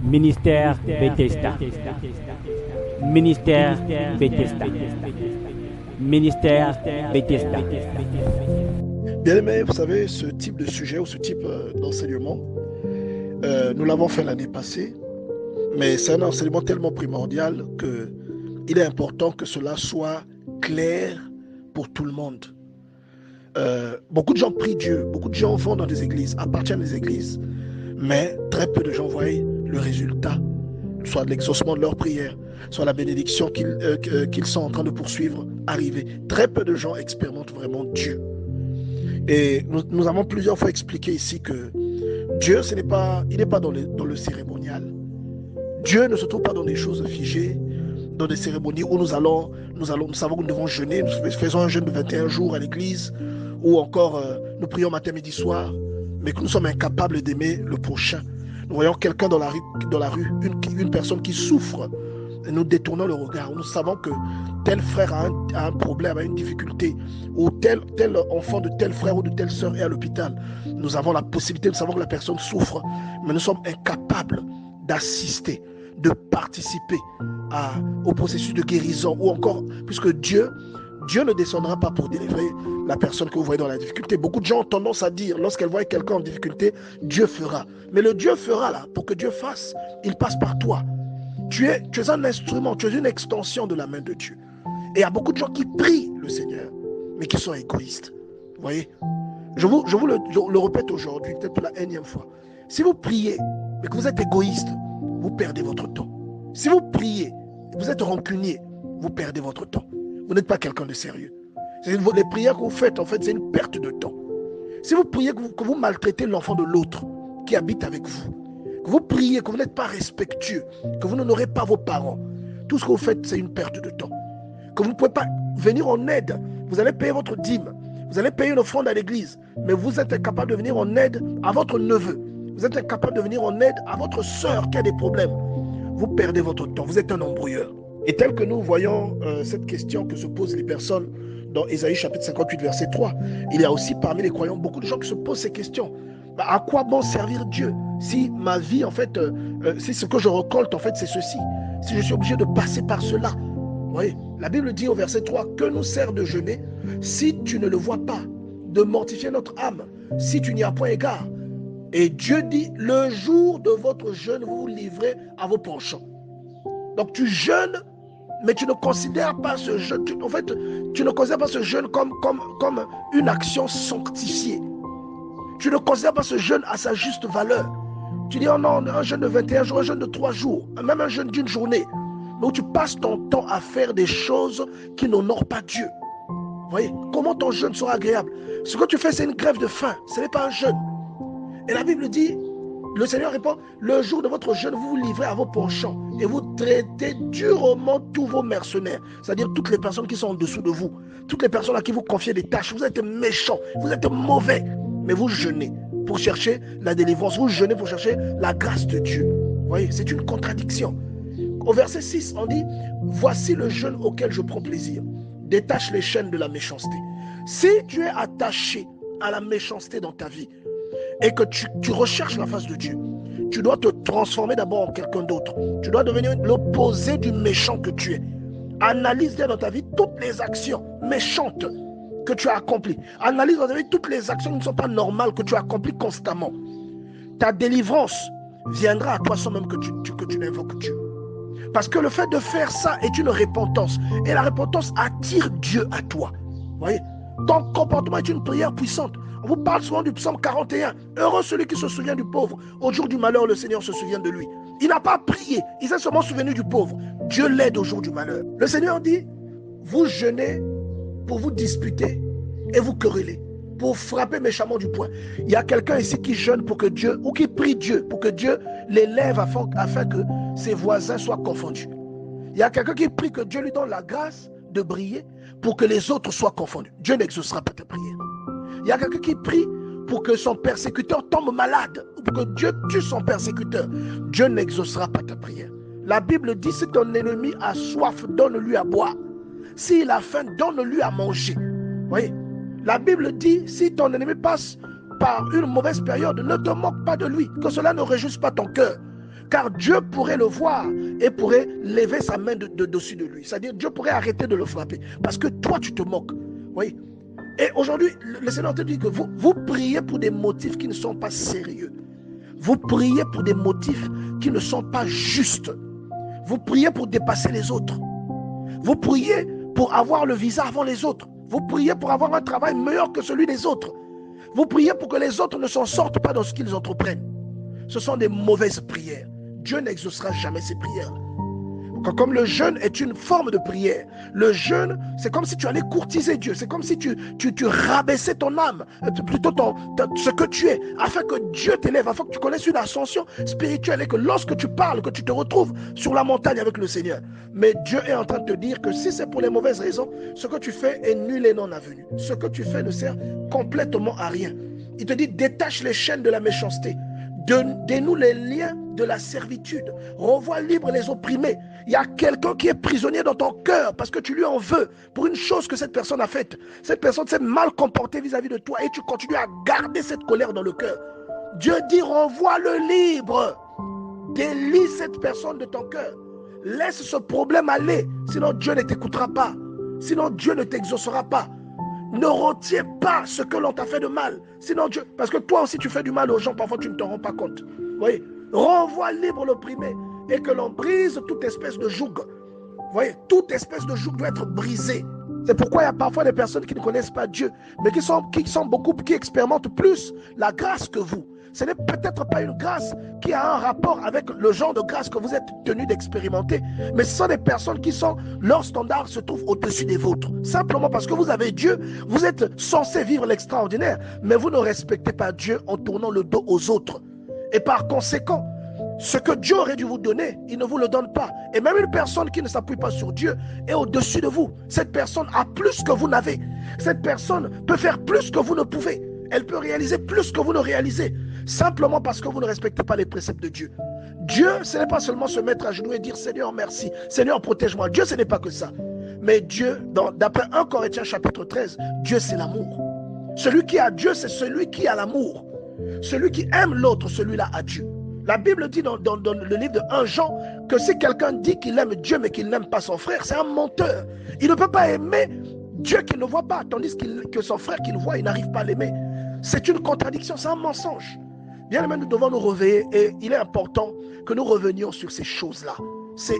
Ministère Bethesda. Ministère Bethesda. Ministère Bethesda. Bien aimé, vous savez, ce type de sujet ou ce type d'enseignement, nous l'avons fait l'année passée, mais c'est un enseignement tellement primordial qu'il est important que cela soit clair pour tout le monde. Beaucoup de gens prient Dieu, beaucoup de gens vont dans des églises, appartiennent à des églises, mais très peu de gens voient le résultat, soit de l'exaucement de leurs prières, soit la bénédiction qu'ils sont en train de poursuivre arriver. Très peu de gens expérimentent vraiment Dieu. Et nous avons plusieurs fois expliqué ici que Dieu, il n'est pas dans le cérémonial. Dieu ne se trouve pas dans des choses figées, dans des cérémonies où nous savons que nous devons jeûner, nous faisons un jeûne de 21 jours à l'église, ou encore nous prions matin, midi, soir, mais que nous sommes incapables d'aimer le prochain. Nous voyons quelqu'un dans la rue, une personne qui souffre, et nous détournons le regard. Nous savons que tel frère a un problème, a une difficulté, ou tel enfant de tel frère ou de telle sœur est à l'hôpital. Nous avons la possibilité de savoir que la personne souffre, mais nous sommes incapables d'assister, de participer au processus de guérison, ou encore, puisque Dieu ne descendra pas pour délivrer la personne que vous voyez dans la difficulté. Beaucoup de gens ont tendance à dire, lorsqu'elles voient quelqu'un en difficulté, Dieu fera. Mais le Dieu fera là, pour que Dieu fasse, il passe par toi. Tu es un instrument, tu es une extension de la main de Dieu. Et il y a beaucoup de gens qui prient le Seigneur, mais qui sont égoïstes. Vous voyez? Je vous le répète aujourd'hui, peut-être pour la énième fois. Si vous priez, mais que vous êtes égoïste, vous perdez votre temps. Si vous priez, vous êtes rancunier, vous perdez votre temps. Vous n'êtes pas quelqu'un de sérieux. Les prières que vous faites, en fait, c'est une perte de temps. Si vous priez que vous maltraitez l'enfant de l'autre qui habite avec vous, que vous priez que vous n'êtes pas respectueux, que vous n'honorez pas vos parents, tout ce que vous faites, c'est une perte de temps. Que vous ne pouvez pas venir en aide. Vous allez payer votre dîme, vous allez payer une offrande à l'église, mais vous êtes incapable de venir en aide à votre neveu. Vous êtes incapable de venir en aide à votre sœur qui a des problèmes. Vous perdez votre temps, vous êtes un embrouilleur. Et tel que nous voyons cette question que se posent les personnes dans Ésaïe chapitre 58 verset 3, il y a aussi parmi les croyants beaucoup de gens qui se posent ces questions. À quoi bon servir Dieu si ma vie, en fait, si ce que je récolte, en fait, c'est ceci, si je suis obligé de passer par cela? Vous voyez, la Bible dit au verset 3, que nous sert de jeûner si tu ne le vois pas, de mortifier notre âme, si tu n'y as point égard. Et Dieu dit, le jour de votre jeûne, vous vous livrez à vos penchants. Donc tu jeûnes, mais tu ne considères pas ce jeûne, tu ne considères pas ce jeûne comme une action sanctifiée. Tu ne considères pas ce jeûne à sa juste valeur. Tu dis, oh non, un jeûne de 21 jours, un jeûne de 3 jours, même un jeûne d'une journée, mais où tu passes ton temps à faire des choses qui n'honorent pas Dieu. Vous voyez, comment ton jeûne sera agréable? Ce que tu fais, c'est une grève de faim, ce n'est pas un jeûne. Et la Bible dit, le Seigneur répond, le jour de votre jeûne, vous vous livrez à vos penchants et vous traitez durement tous vos mercenaires, c'est-à-dire toutes les personnes qui sont en dessous de vous, toutes les personnes à qui vous confiez des tâches. Vous êtes méchants, vous êtes mauvais, mais vous jeûnez pour chercher la délivrance, vous jeûnez pour chercher la grâce de Dieu. Vous voyez, c'est une contradiction. Au verset 6, on dit, voici le jeûne auquel je prends plaisir, détache les chaînes de la méchanceté. Si tu es attaché à la méchanceté dans ta vie, et que tu recherches la face de Dieu, tu dois te transformer d'abord en quelqu'un d'autre. Tu dois devenir l'opposé du méchant que tu es. Analyse dans ta vie toutes les actions méchantes que tu as accomplies. Analyse dans ta vie toutes les actions qui ne sont pas normales que tu as accomplies constamment. Ta délivrance viendra à toi sans même que tu n'invoques Dieu. Parce que le fait de faire ça est une repentance. Et la repentance attire Dieu à toi. Vous voyez? Ton comportement est une prière puissante. On vous parle souvent du psaume 41. Heureux celui qui se souvient du pauvre. Au jour du malheur, le Seigneur se souvient de lui. Il n'a pas prié. Il s'est seulement souvenu du pauvre. Dieu l'aide au jour du malheur. Le Seigneur dit, vous jeûnez pour vous disputer et vous quereller, pour frapper méchamment du poing. Il y a quelqu'un ici qui jeûne pour que Dieu, ou qui prie Dieu pour que Dieu l'élève afin que ses voisins soient confondus. Il y a quelqu'un qui prie que Dieu lui donne la grâce de briller pour que les autres soient confondus. Dieu n'exaucera pas ta prière. Il y a quelqu'un qui prie pour que son persécuteur tombe malade, ou pour que Dieu tue son persécuteur. Dieu n'exaucera pas ta prière. La Bible dit, si ton ennemi a soif, donne-lui à boire. S'il a faim, donne-lui à manger. Vous voyez, la Bible dit, si ton ennemi passe par une mauvaise période, ne te moque pas de lui, que cela ne réjouisse pas ton cœur. car Dieu pourrait le voir et pourrait lever sa main dessus de lui. C'est-à-dire Dieu pourrait arrêter de le frapper parce que toi tu te moques. Oui. Et aujourd'hui, le Seigneur te dit que vous priez pour des motifs qui ne sont pas sérieux. Vous priez pour des motifs qui ne sont pas justes. Vous priez pour dépasser les autres. Vous priez pour avoir le visa avant les autres. Vous priez pour avoir un travail meilleur que celui des autres. Vous priez pour que les autres ne s'en sortent pas dans ce qu'ils entreprennent. Ce sont des mauvaises prières. Dieu n'exaucera jamais ces prières. Comme le jeûne est une forme de prière, le jeûne, c'est comme si tu allais courtiser Dieu, c'est comme si tu rabaissais ton âme, plutôt ce que tu es, afin que Dieu t'élève, afin que tu connaisses une ascension spirituelle et que lorsque tu parles, que tu te retrouves sur la montagne avec le Seigneur. Mais Dieu est en train de te dire que si c'est pour les mauvaises raisons, ce que tu fais est nul et non avenu. Ce que tu fais ne sert complètement à rien. Il te dit, détache les chaînes de la méchanceté. Dénoue les liens de la servitude. Renvoie libre les opprimés. Il y a quelqu'un qui est prisonnier dans ton cœur parce que tu lui en veux pour une chose que cette personne a faite. Cette personne s'est mal comportée vis-à-vis de toi et tu continues à garder cette colère dans le cœur. Dieu dit renvoie-le libre. Délie cette personne de ton cœur. Laisse ce problème aller. Sinon Dieu ne t'écoutera pas. Sinon Dieu ne t'exaucera pas. Ne retiens pas ce que l'on t'a fait de mal. Sinon Dieu, parce que toi aussi tu fais du mal aux gens, parfois tu ne t'en rends pas compte. Voyez, renvoie libre l'opprimé et que l'on brise toute espèce de joug. Voyez, toute espèce de joug doit être brisée. C'est pourquoi il y a parfois des personnes qui ne connaissent pas Dieu, mais qui expérimentent plus la grâce que vous. Ce n'est peut-être pas une grâce qui a un rapport avec le genre de grâce que vous êtes tenu d'expérimenter, mais ce sont des personnes qui leur standard se trouve au-dessus des vôtres. Simplement parce que vous avez Dieu, vous êtes censé vivre l'extraordinaire, mais vous ne respectez pas Dieu en tournant le dos aux autres. Et par conséquent, ce que Dieu aurait dû vous donner, il ne vous le donne pas. Et même une personne qui ne s'appuie pas sur Dieu est au-dessus de vous. Cette personne a plus que vous n'avez. Cette personne peut faire plus que vous ne pouvez. Elle peut réaliser plus que vous ne réalisez. Simplement parce que vous ne respectez pas les préceptes de Dieu. Dieu, ce n'est pas seulement se mettre à genoux et dire Seigneur merci, Seigneur protège-moi. Dieu, ce n'est pas que ça. Mais Dieu, d'après 1 Corinthiens chapitre 13, Dieu c'est l'amour. Celui qui a Dieu, c'est celui qui a l'amour. Celui qui aime l'autre, celui-là a Dieu. La Bible dit dans le livre de 1 Jean que si quelqu'un dit qu'il aime Dieu mais qu'il n'aime pas son frère, c'est un menteur. Il ne peut pas aimer Dieu qu'il ne voit pas, tandis que son frère qu'il voit, il n'arrive pas à l'aimer. C'est une contradiction, c'est un mensonge. Bien aimé, nous devons nous réveiller et il est important que nous revenions sur ces choses-là. C'est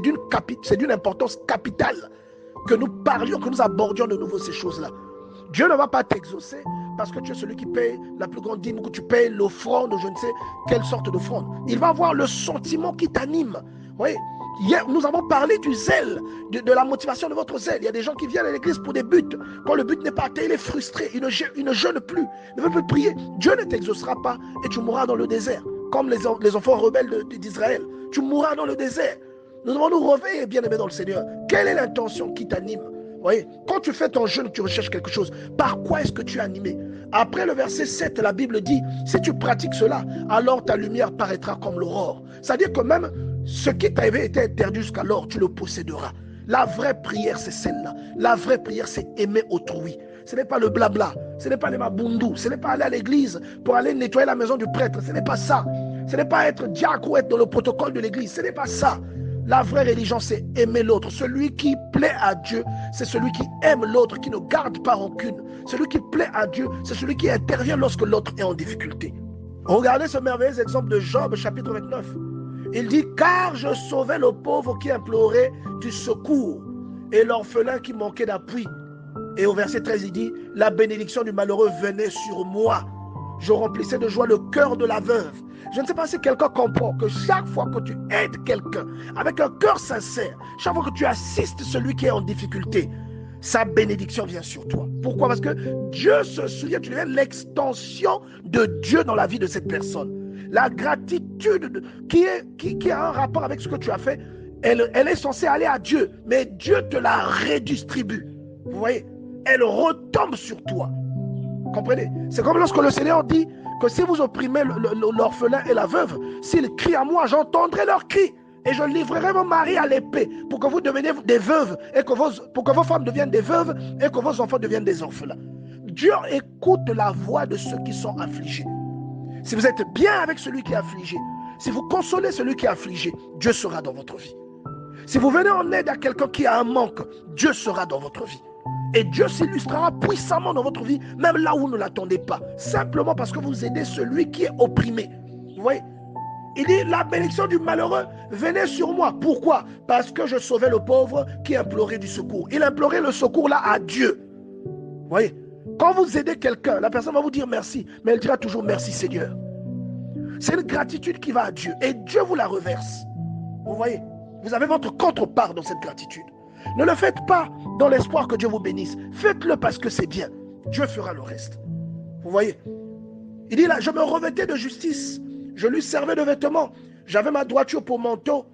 d'une importance capitale que nous parlions, que nous abordions de nouveau ces choses-là. Dieu ne va pas t'exaucer parce que tu es celui qui paye la plus grande dîme, que tu payes l'offrande, je ne sais quelle sorte d'offrande. Il va avoir le sentiment qui t'anime. Oui. Hier, nous avons parlé du zèle, de la motivation de votre zèle. Il y a des gens qui viennent à l'église pour des buts. Quand le but n'est pas atteint, il est frustré. Il ne jeûne plus. Il ne veut plus prier. Dieu ne t'exaucera pas et tu mourras dans le désert. Comme les enfants rebelles d'Israël. Tu mourras dans le désert. Nous devons nous réveiller, bien aimés dans le Seigneur. Quelle est l'intention qui t'anime? Vous voyez, quand tu fais ton jeûne, tu recherches quelque chose. Par quoi est-ce que tu es animé? Après le verset 7, la Bible dit, si tu pratiques cela, alors ta lumière paraîtra comme l'aurore. C'est-à-dire que même ce qui t'avait été interdit jusqu'alors, tu le posséderas. La vraie prière, c'est celle-là. La vraie prière, c'est aimer autrui. Ce n'est pas le blabla, ce n'est pas les mabundus, ce n'est pas aller à l'église pour aller nettoyer la maison du prêtre. Ce n'est pas ça. Ce n'est pas être diacre ou être dans le protocole de l'église. Ce n'est pas ça. La vraie religion, c'est aimer l'autre. Celui qui plaît à Dieu, c'est celui qui aime l'autre, qui ne garde pas rancune. Celui qui plaît à Dieu, c'est celui qui intervient lorsque l'autre est en difficulté. Regardez ce merveilleux exemple de Job, chapitre 29. Il dit, car je sauvais le pauvre qui implorait du secours et l'orphelin qui manquait d'appui. Et au verset 13, il dit, la bénédiction du malheureux venait sur moi. Je remplissais de joie le cœur de la veuve. Je ne sais pas si quelqu'un comprend que chaque fois que tu aides quelqu'un avec un cœur sincère, chaque fois que tu assistes celui qui est en difficulté, sa bénédiction vient sur toi. Pourquoi? Parce que Dieu se souvient, tu deviens l'extension de Dieu dans la vie de cette personne. La gratitude qui a un rapport avec ce que tu as fait, elle est censée aller à Dieu, mais Dieu te la redistribue. Vous voyez? Elle retombe sur toi. Comprenez? C'est comme lorsque le Seigneur dit que si vous opprimez l'orphelin et la veuve, s'ils crient à moi, j'entendrai leurs cris et je livrerai vos maris à l'épée pour que vous deveniez des veuves et pour que vos femmes deviennent des veuves et que vos enfants deviennent des orphelins. Dieu écoute la voix de ceux qui sont affligés. Si vous êtes bien avec celui qui est affligé, Si vous consolez celui qui est affligé, Dieu sera dans votre vie. Si vous venez en aide à quelqu'un qui a un manque, Dieu sera dans votre vie. Et Dieu s'illustrera puissamment dans votre vie, même là où vous ne l'attendez pas. Simplement parce que vous aidez celui qui est opprimé. Vous voyez? Il dit, la bénédiction du malheureux venait sur moi. Pourquoi? Parce que je sauvais le pauvre qui implorait du secours. Il implorait le secours là à Dieu. Vous voyez? Quand vous aidez quelqu'un, la personne va vous dire merci, mais elle dira toujours merci Seigneur. C'est une gratitude qui va à Dieu et Dieu vous la reverse. Vous voyez? Vous avez votre contrepart dans cette gratitude. Ne le faites pas dans l'espoir que Dieu vous bénisse. Faites-le parce que c'est bien. Dieu fera le reste. Vous voyez? Il dit là, je me revêtais de justice. Je lui servais de vêtements. J'avais ma droiture pour manteau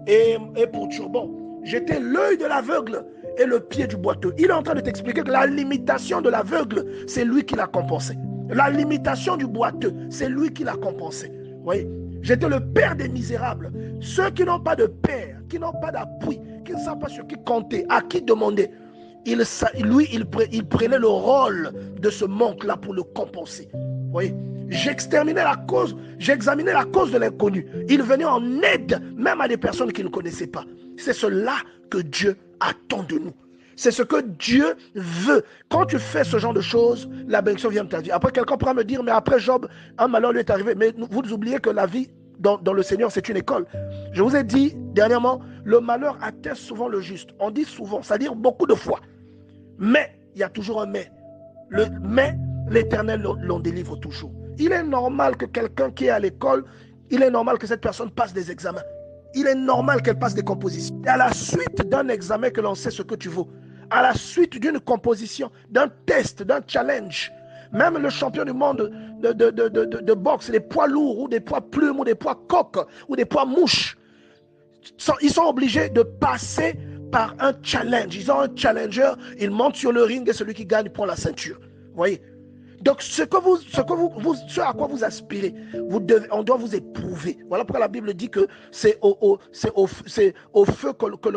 et pour turban. J'étais l'œil de l'aveugle et le pied du boiteux. Il est en train de t'expliquer que la limitation de l'aveugle, c'est lui qui l'a compensé. La limitation du boiteux, c'est lui qui l'a compensé. Vous voyez? J'étais le père des misérables. Ceux qui n'ont pas de père, qui n'ont pas d'appui, qui ne savent pas sur qui compter, à qui demander. Il prenait le rôle de ce manque-là pour le compenser. Vous voyez? J'examinais la cause de l'inconnu. Il venait en aide même à des personnes qu'il ne connaissait pas. C'est cela que Dieu attend de nous. C'est ce que Dieu veut. Quand tu fais ce genre de choses, la bénédiction vient de ta vie. Après, quelqu'un pourra me dire, mais après Job, un malheur lui est arrivé. Mais vous oubliez que la vie dans le Seigneur, c'est une école. Je vous ai dit dernièrement, le malheur atteste souvent le juste. On dit souvent, c'est-à-dire beaucoup de fois. Mais, il y a toujours un mais. Mais, l'Éternel l'en délivre toujours. Il est normal que quelqu'un qui est à l'école, il est normal que cette personne passe des examens. Il est normal qu'elle passe des compositions. Et à la suite d'un examen que l'on sait ce que tu vaux, à la suite d'une composition, d'un test, d'un challenge, même le champion du monde de boxe, des poids lourds ou des poids plumes ou des poids coqs ou des poids mouches, ils sont obligés de passer par un challenge. Ils ont un challenger, ils montent sur le ring et celui qui gagne prend la ceinture. Vous voyez? Donc, ce à quoi vous aspirez, on doit vous éprouver. Voilà pourquoi la Bible dit que c'est au feu que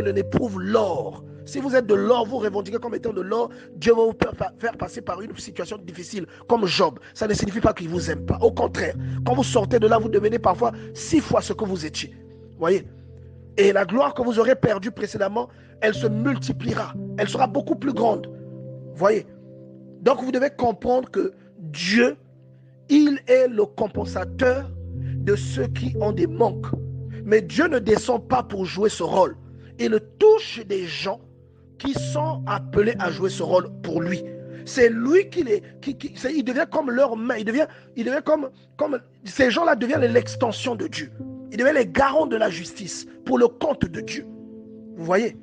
l'on éprouve l'or. Si vous êtes de l'or, vous revendiquez comme étant de l'or, Dieu va vous faire passer par une situation difficile, comme Job. Ça ne signifie pas qu'il ne vous aime pas. Au contraire, quand vous sortez de là, vous devenez parfois 6 fois ce que vous étiez. Vous voyez? Et la gloire que vous aurez perdue précédemment, elle se multipliera. Elle sera beaucoup plus grande. Vous voyez? Donc vous devez comprendre que Dieu, il est le compensateur de ceux qui ont des manques. Mais Dieu ne descend pas pour jouer ce rôle. Il touche des gens qui sont appelés à jouer ce rôle pour lui. C'est lui il devient comme leur main. Il devient comme ces gens-là deviennent l'extension de Dieu. Ils deviennent les garants de la justice pour le compte de Dieu. Vous voyez?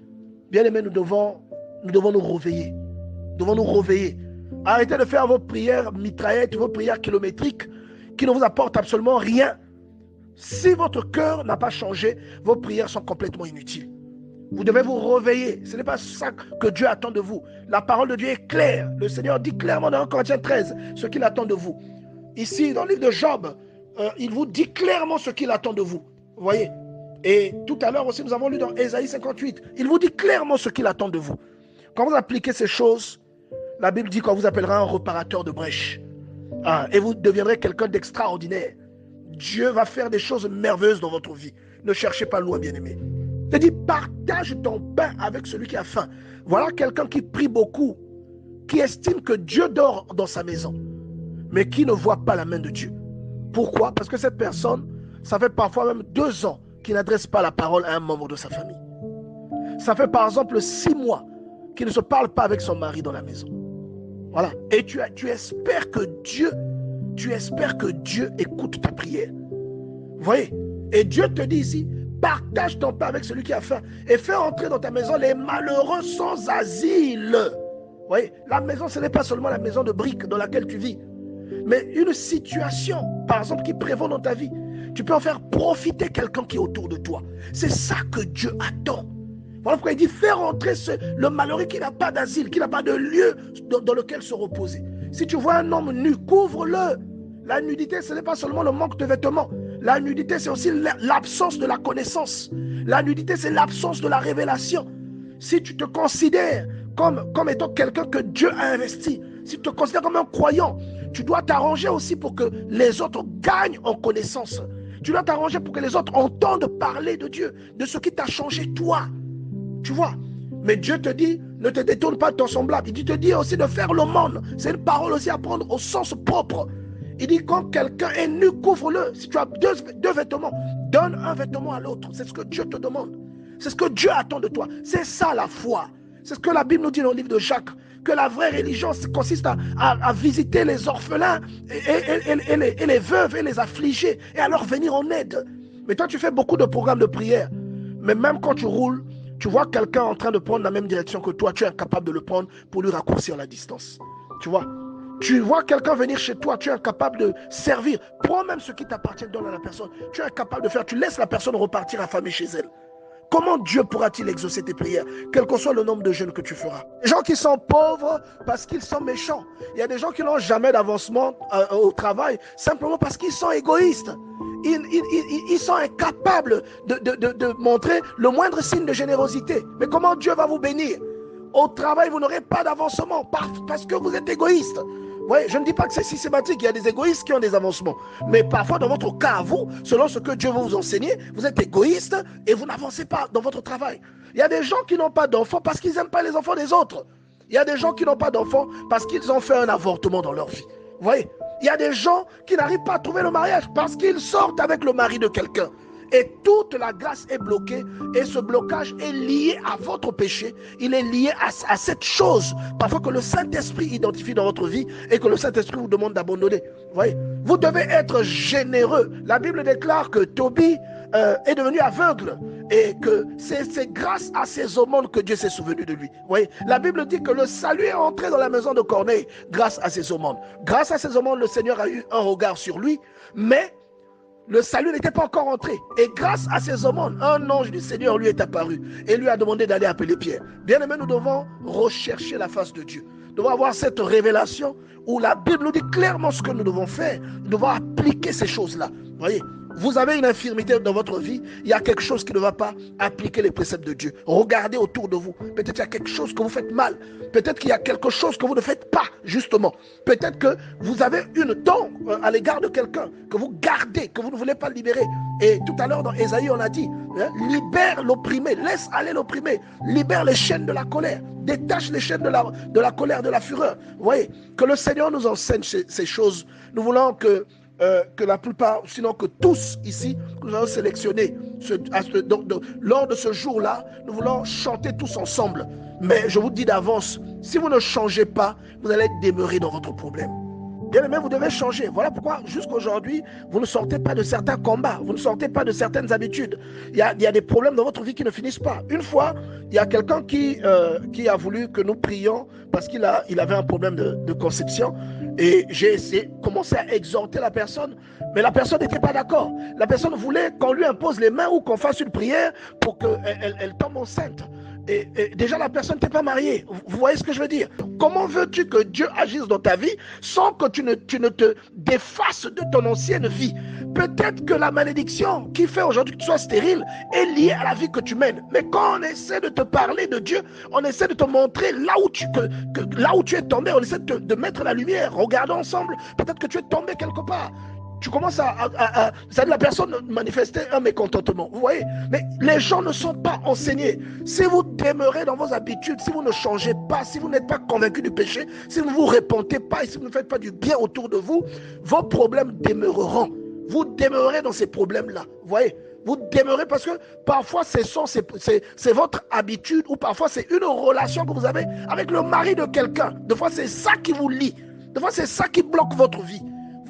Bien aimés, nous devons nous réveiller. Nous devons nous réveiller. Arrêtez de faire vos prières mitraillettes, vos prières kilométriques qui ne vous apportent absolument rien. Si votre cœur n'a pas changé, vos prières sont complètement inutiles. Vous devez vous réveiller. Ce n'est pas ça que Dieu attend de vous. La parole de Dieu est claire. Le Seigneur dit clairement dans 1 Corinthiens 13 ce qu'il attend de vous. Ici, dans le livre de Job, il vous dit clairement ce qu'il attend de vous. Vous voyez? Et tout à l'heure aussi, nous avons lu dans Ésaïe 58. Il vous dit clairement ce qu'il attend de vous. Quand vous appliquez ces choses, la Bible dit qu'on vous appellera un réparateur de brèches. Et vous deviendrez quelqu'un d'extraordinaire. Dieu va faire des choses merveilleuses dans votre vie. Ne cherchez pas loin, bien-aimé. Il dit, partage ton pain avec celui qui a faim. Voilà quelqu'un qui prie beaucoup, qui estime que Dieu dort dans sa maison, mais qui ne voit pas la main de Dieu. Pourquoi? Parce que cette personne, ça fait parfois même 2 ans qu'il n'adresse pas la parole à un membre de sa famille. Ça fait par exemple 6 mois qu'il ne se parle pas avec son mari dans la maison. Voilà. Et tu espères que Dieu écoute ta prière. Vous voyez? Et Dieu te dit ici, partage ton pain avec celui qui a faim et fais entrer dans ta maison les malheureux sans asile. Vous voyez? La maison, ce n'est pas seulement la maison de briques dans laquelle tu vis, mais une situation, par exemple, qui prévaut dans ta vie. Tu peux en faire profiter quelqu'un qui est autour de toi. C'est ça que Dieu attend. Voilà pourquoi il dit faire entrer le malheureux qui n'a pas d'asile, qui n'a pas de lieu dans lequel se reposer. Si tu vois un homme nu, couvre-le. La nudité, ce n'est pas seulement le manque de vêtements. La nudité, c'est aussi l'absence de la connaissance. La nudité, c'est l'absence de la révélation. Si tu te considères comme étant quelqu'un que Dieu a investi, si tu te considères comme un croyant, tu dois t'arranger aussi pour que les autres gagnent en connaissance. Tu dois t'arranger pour que les autres entendent parler de Dieu, de ce qui t'a changé toi. Tu vois? Mais Dieu te dit, ne te détourne pas de ton semblable. Il te dit aussi de faire l'aumône. C'est une parole aussi à prendre au sens propre. Il dit, quand quelqu'un est nu, couvre-le. Si tu as deux vêtements, donne un vêtement à l'autre. C'est ce que Dieu te demande. C'est ce que Dieu attend de toi. C'est ça la foi. C'est ce que la Bible nous dit dans le livre de Jacques. Que la vraie religion consiste à visiter les orphelins et les veuves et les affligés et à leur venir en aide. Mais toi, tu fais beaucoup de programmes de prière. Mais même quand tu roules, tu vois quelqu'un en train de prendre la même direction que toi, tu es incapable de le prendre pour lui raccourcir la distance. Tu vois? Tu vois quelqu'un venir chez toi, tu es incapable de servir. Prends même ce qui t'appartient, donne à la personne. Tu es incapable de faire, tu laisses la personne repartir affamée chez elle. Comment Dieu pourra-t-il exaucer tes prières, quel que soit le nombre de jeûnes que tu feras? Les gens qui sont pauvres parce qu'ils sont méchants. Il y a des gens qui n'ont jamais d'avancement au travail simplement parce qu'ils sont égoïstes. Ils sont incapables de montrer le moindre signe de générosité. Mais comment Dieu va vous bénir? Au travail, vous n'aurez pas d'avancement parce que vous êtes égoïste. Ouais, je ne dis pas que c'est systématique, il y a des égoïstes qui ont des avancements. Mais parfois, dans votre cas, vous, selon ce que Dieu veut vous enseigner, vous êtes égoïste et vous n'avancez pas dans votre travail. Il y a des gens qui n'ont pas d'enfants parce qu'ils n'aiment pas les enfants des autres. Il y a des gens qui n'ont pas d'enfants parce qu'ils ont fait un avortement dans leur vie. Vous voyez? Il y a des gens qui n'arrivent pas à trouver le mariage parce qu'ils sortent avec le mari de quelqu'un. Et toute la grâce est bloquée et ce blocage est lié à votre péché. Il est lié à cette chose parfois que le Saint-Esprit identifie dans votre vie et que le Saint-Esprit vous demande d'abandonner. Vous voyez? Vous devez être généreux. La Bible déclare que Tobie est devenu aveugle et que c'est grâce à ses aumônes que Dieu s'est souvenu de lui. Vous voyez? La Bible dit que le salut est entré dans la maison de Corneille grâce à ses aumônes. Grâce à ses aumônes, le Seigneur a eu un regard sur lui, mais le salut n'était pas encore entré. Et grâce à ces aumônes, un ange du Seigneur lui est apparu et lui a demandé d'aller appeler Pierre. Bien aimé, nous devons rechercher la face de Dieu. Nous devons avoir cette révélation où la Bible nous dit clairement ce que nous devons faire. Nous devons appliquer ces choses-là. Vous voyez? Vous avez une infirmité dans votre vie, il y a quelque chose qui ne va pas appliquer les préceptes de Dieu. Regardez autour de vous. Peut-être qu'il y a quelque chose que vous faites mal. Peut-être qu'il y a quelque chose que vous ne faites pas, justement. Peut-être que vous avez une dent à l'égard de quelqu'un que vous gardez, que vous ne voulez pas libérer. Et tout à l'heure, dans Ésaïe, on a dit, libère l'opprimé, laisse aller l'opprimé, libère les chaînes de la colère, détache les chaînes de la colère, de la fureur. Vous voyez, que le Seigneur nous enseigne ces choses. Nous voulons que la plupart, sinon que tous ici, nous allons sélectionner lors de ce jour-là, nous voulons chanter tous ensemble. Mais je vous dis d'avance, si vous ne changez pas, vous allez demeurer dans votre problème. Bien aimé, vous devez changer. Voilà pourquoi jusqu'aujourd'hui, vous ne sortez pas de certains combats, vous ne sortez pas de certaines habitudes. Il y a des problèmes dans votre vie qui ne finissent pas. Une fois, il y a quelqu'un qui a voulu que nous prions parce qu'il avait un problème de conception. Et j'ai commencé à exhorter la personne, mais la personne n'était pas d'accord. La personne voulait qu'on lui impose les mains ou qu'on fasse une prière pour qu'elle tombe enceinte. Et déjà la personne n'était pas mariée. Vous voyez ce que je veux dire? Comment veux-tu que Dieu agisse dans ta vie sans que tu ne te défasses de ton ancienne vie? Peut-être que la malédiction qui fait aujourd'hui que tu sois stérile est liée à la vie que tu mènes. Mais quand on essaie de te parler de Dieu, on essaie de te montrer là où tu es tombé, on essaie de mettre la lumière. Regardons ensemble, peut-être que tu es tombé quelque part. Tu commences la personne manifester un mécontentement. Vous voyez? Mais les gens ne sont pas enseignés. Si vous demeurez dans vos habitudes, si vous ne changez pas, si vous n'êtes pas convaincu du péché, si vous ne vous repentez pas et si vous ne faites pas du bien autour de vous, vos problèmes demeureront. Vous demeurez dans ces problèmes-là. Vous voyez? Vous demeurez parce que parfois c'est votre habitude ou parfois c'est une relation que vous avez avec le mari de quelqu'un. Des fois c'est ça qui vous lie. Des fois c'est ça qui bloque votre vie.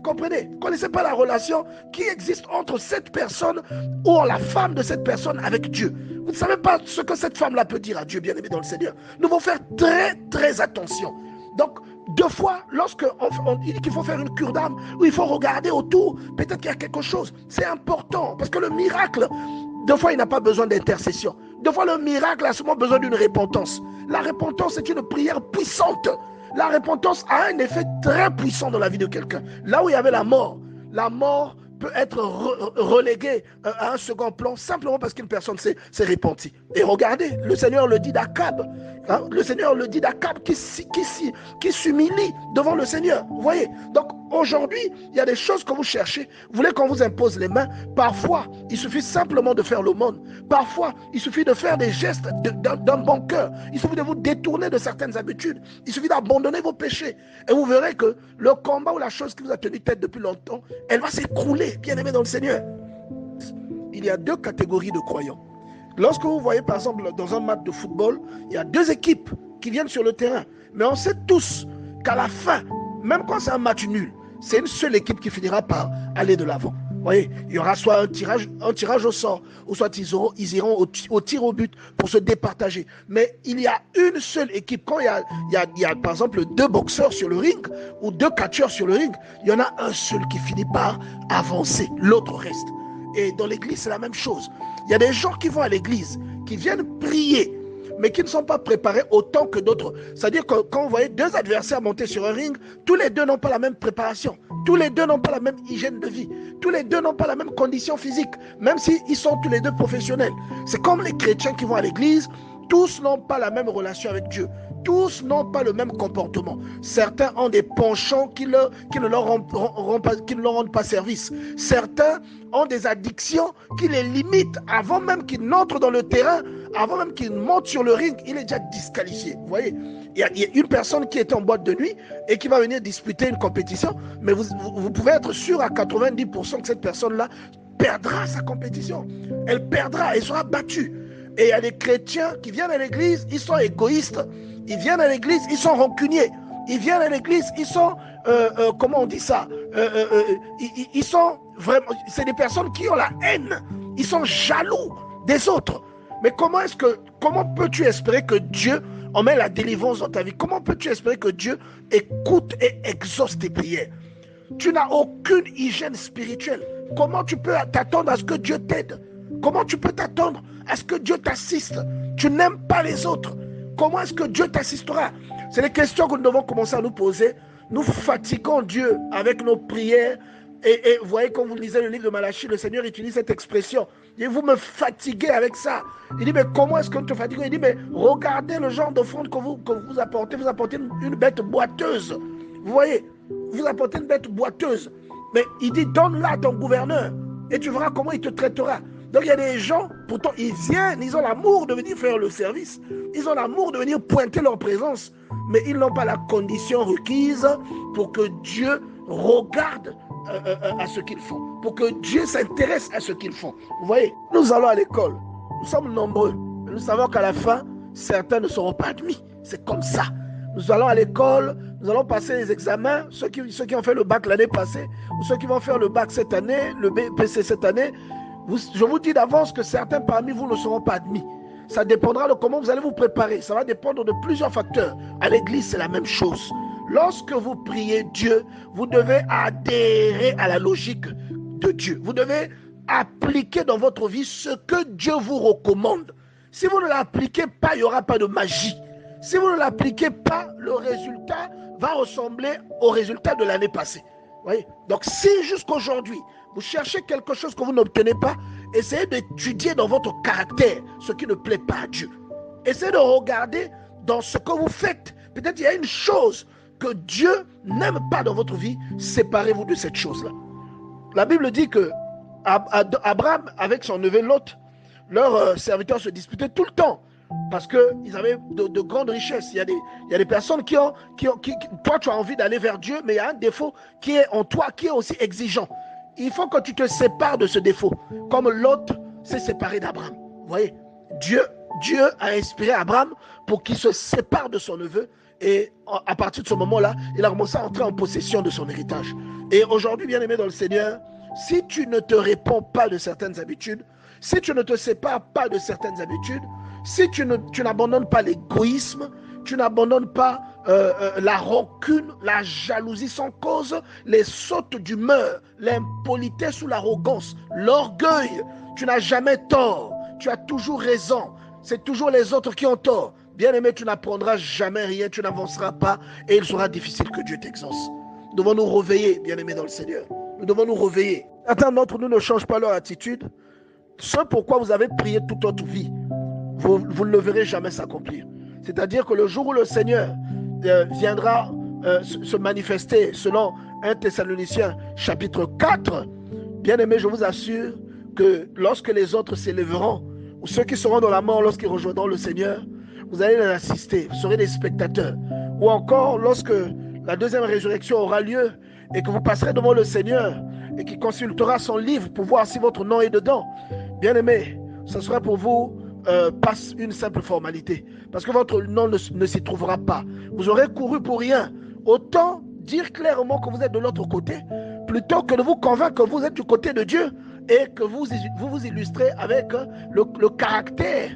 Comprenez? Vous ne connaissez pas la relation qui existe entre cette personne ou la femme de cette personne avec Dieu. Vous ne savez pas ce que cette femme-là peut dire à Dieu, bien aimé dans le Seigneur. Nous devons faire très, très attention. Donc, deux fois, lorsqu'on dit qu'il faut faire une cure d'âme, où il faut regarder autour, peut-être qu'il y a quelque chose. C'est important, parce que le miracle, deux fois, il n'a pas besoin d'intercession. Deux fois, le miracle a seulement besoin d'une repentance. La repentance est une prière puissante. La repentance a un effet très puissant dans la vie de quelqu'un. Là où il y avait la mort peut être relégué à un second plan simplement parce qu'une personne s'est repentie. Et regardez, le Seigneur le dit d'Akab. Hein, le Seigneur le dit d'Akab qui s'humilie devant le Seigneur. Vous voyez? Donc aujourd'hui, il y a des choses que vous cherchez. Vous voulez qu'on vous impose les mains. Parfois, il suffit simplement de faire l'aumône. Parfois, il suffit de faire des gestes d'un bon cœur. Il suffit de vous détourner de certaines habitudes. Il suffit d'abandonner vos péchés. Et vous verrez que le combat ou la chose qui vous a tenu tête depuis longtemps, elle va s'écrouler, bien aimé dans le Seigneur. Il y a deux catégories de croyants. Lorsque vous voyez par exemple dans un match de football, il y a deux équipes qui viennent sur le terrain. Mais on sait tous qu'à la fin, même quand c'est un match nul, c'est une seule équipe qui finira par aller de l'avant. Vous voyez, il y aura soit un tirage au sort, ou soit ils iront au tir au but pour se départager. Mais il y a une seule équipe. Quand il y a par exemple deux boxeurs sur le ring, ou deux catcheurs sur le ring, il y en a un seul qui finit par avancer, l'autre reste. Et dans l'église, c'est la même chose. Il y a des gens qui vont à l'église, qui viennent prier, mais qui ne sont pas préparés autant que d'autres. C'est-à-dire que quand vous voyez deux adversaires monter sur un ring, tous les deux n'ont pas la même préparation. Tous les deux n'ont pas la même hygiène de vie. Tous les deux n'ont pas la même condition physique, même s'ils sont tous les deux professionnels. C'est comme les chrétiens qui vont à l'église, tous n'ont pas la même relation avec Dieu. Tous n'ont pas le même comportement. Certains ont des penchants qui ne leur rendent pas service. Certains ont des addictions qui les limitent avant même qu'ils n'entrent dans le terrain, avant même qu'ils montent sur le ring, il est déjà disqualifié. Vous voyez, il y a une personne qui est en boîte de nuit et qui va venir disputer une compétition, mais vous pouvez être sûr à 90% que cette personne-là perdra sa compétition. Elle perdra, elle sera battue. Et il y a des chrétiens qui viennent à l'église, ils sont égoïstes. Ils viennent à l'église, ils sont rancuniers. Ils viennent à l'église, ils sont, comment on dit ça, ils sont vraiment, c'est des personnes qui ont la haine. Ils sont jaloux des autres. Mais comment peux-tu espérer que Dieu emmène la délivrance dans ta vie? Comment peux-tu espérer que Dieu écoute et exauce tes prières? Tu n'as aucune hygiène spirituelle. Comment tu peux t'attendre à ce que Dieu t'aide? Comment tu peux t'attendre à ce que Dieu t'assiste? Tu n'aimes pas les autres. Comment est-ce que Dieu t'assistera? C'est les questions que nous devons commencer à nous poser. Nous fatiguons Dieu avec nos prières. Et vous voyez, quand vous lisez le livre de Malachie, le Seigneur utilise cette expression. Il dit, vous me fatiguez avec ça. Il dit, mais comment est-ce que vous te fatiguez? Il dit, mais regardez le genre d'offrande que vous apportez. Vous apportez une bête boiteuse. Vous voyez, vous apportez une bête boiteuse. Mais il dit, donne-la à ton gouverneur. Et tu verras comment il te traitera. Donc il y a des gens, pourtant ils viennent, ils ont l'amour de venir faire le service, ils ont l'amour de venir pointer leur présence, mais ils n'ont pas la condition requise pour que Dieu regarde à ce qu'ils font, pour que Dieu s'intéresse à ce qu'ils font. Vous voyez, nous allons à l'école, nous sommes nombreux, nous savons qu'à la fin, certains ne seront pas admis, c'est comme ça. Nous allons à l'école, nous allons passer les examens, ceux qui ont fait le bac l'année passée, ou ceux qui vont faire le bac cette année, le BPC cette année. Je vous dis d'avance que certains parmi vous ne seront pas admis. Ça dépendra de comment vous allez vous préparer. Ça va dépendre de plusieurs facteurs. À l'église, c'est la même chose. Lorsque vous priez Dieu, vous devez adhérer à la logique de Dieu. Vous devez appliquer dans votre vie ce que Dieu vous recommande. Si vous ne l'appliquez pas, il n'y aura pas de magie. Si vous ne l'appliquez pas, le résultat va ressembler au résultat de l'année passée. Voyez? Donc si jusqu'aujourd'hui, vous cherchez quelque chose que vous n'obtenez pas, essayez d'étudier dans votre caractère ce qui ne plaît pas à Dieu. Essayez de regarder dans ce que vous faites. Peut-être il y a une chose que Dieu n'aime pas dans votre vie. Séparez-vous de cette chose-là. La Bible dit que Abraham, avec son neveu Lot, leurs serviteurs se disputaient tout le temps parce qu'ils avaient de grandes richesses. Il y a des personnes qui ont toi tu as envie d'aller vers Dieu, mais il y a un défaut qui est en toi, qui est aussi exigeant. Il faut que tu te sépares de ce défaut, comme Lot s'est séparé d'Abraham. Vous voyez, Dieu a inspiré Abraham pour qu'il se sépare de son neveu, et à partir de ce moment-là, il a commencé à entrer en possession de son héritage. Et aujourd'hui, bien-aimé dans le Seigneur, si tu ne te réponds pas de certaines habitudes, si tu ne te sépares pas de certaines habitudes, si tu n'abandonnes pas l'égoïsme, tu n'abandonnes pas la rancune, la jalousie sans cause, les sautes d'humeur, l'impolitesse ou l'arrogance, l'orgueil. Tu n'as jamais tort, tu as toujours raison. C'est toujours les autres qui ont tort. Bien-aimé, tu n'apprendras jamais rien, tu n'avanceras pas et il sera difficile que Dieu t'exauce. Nous devons nous réveiller, bien-aimé dans le Seigneur. Nous devons nous réveiller. Certains d'entre nous ne changent pas leur attitude. Ce pourquoi vous avez prié toute votre vie, vous ne le verrez jamais s'accomplir. C'est-à-dire que le jour où le Seigneur viendra se manifester selon 1 Thessaloniciens chapitre 4, bien aimé, je vous assure que lorsque les autres s'élèveront, ou ceux qui seront dans la mort lorsqu'ils rejoindront le Seigneur, vous allez les assister, vous serez des spectateurs. Ou encore lorsque la deuxième résurrection aura lieu et que vous passerez devant le Seigneur et qu'il consultera son livre pour voir si votre nom est dedans. Bien aimé, ce sera pour vous pas une simple formalité, parce que votre nom ne s'y trouvera pas. Vous aurez couru pour rien. Autant dire clairement que vous êtes de l'autre côté, plutôt que de vous convaincre que vous êtes du côté de Dieu et que vous vous illustrez avec le caractère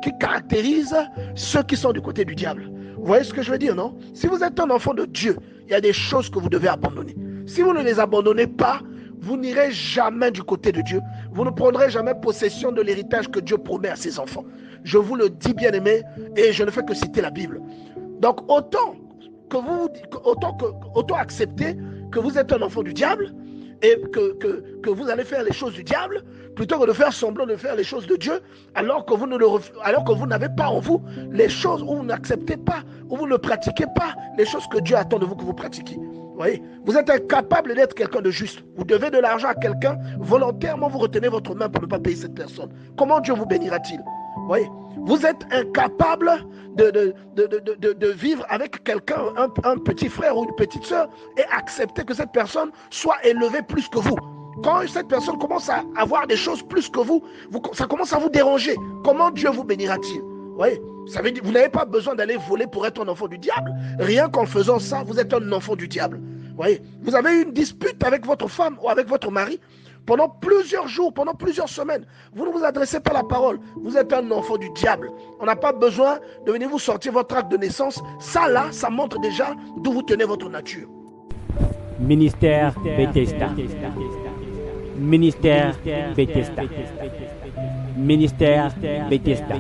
qui caractérise ceux qui sont du côté du diable. Vous voyez ce que je veux dire, non? Si vous êtes un enfant de Dieu, il y a des choses que vous devez abandonner. Si vous ne les abandonnez pas, vous n'irez jamais du côté de Dieu. Vous ne prendrez jamais possession de l'héritage que Dieu promet à ses enfants. Je vous le dis, bien aimé, et je ne fais que citer la Bible. Donc, autant accepter que vous êtes un enfant du diable et que vous allez faire les choses du diable, plutôt que de faire semblant de faire les choses de Dieu, alors que vous n'avez pas en vous les choses, où vous n'acceptez pas, où vous ne pratiquez pas les choses que Dieu attend de vous que vous pratiquiez. Voyez, vous êtes incapable d'être quelqu'un de juste. Vous devez de l'argent à quelqu'un, volontairement vous retenez votre main pour ne pas payer cette personne. Comment Dieu vous bénira-t-il? Voyez, vous êtes incapable de vivre avec quelqu'un, un petit frère ou une petite soeur, et accepter que cette personne soit élevée plus que vous. Quand cette personne commence à avoir des choses plus que vous, ça commence à vous déranger. Comment Dieu vous bénira-t-il? Voyez, ça veut dire, vous n'avez pas besoin d'aller voler pour être un enfant du diable. Rien qu'en faisant ça, vous êtes un enfant du diable. Voyez, vous avez eu une dispute avec votre femme ou avec votre mari pendant plusieurs jours, pendant plusieurs semaines. Vous ne vous adressez pas la parole. Vous êtes un enfant du diable. On n'a pas besoin de venir vous sortir votre acte de naissance. Ça là, ça montre déjà d'où vous tenez votre nature. Ministère Bethesda. Ministère Bethesda. Ministère Bethesda.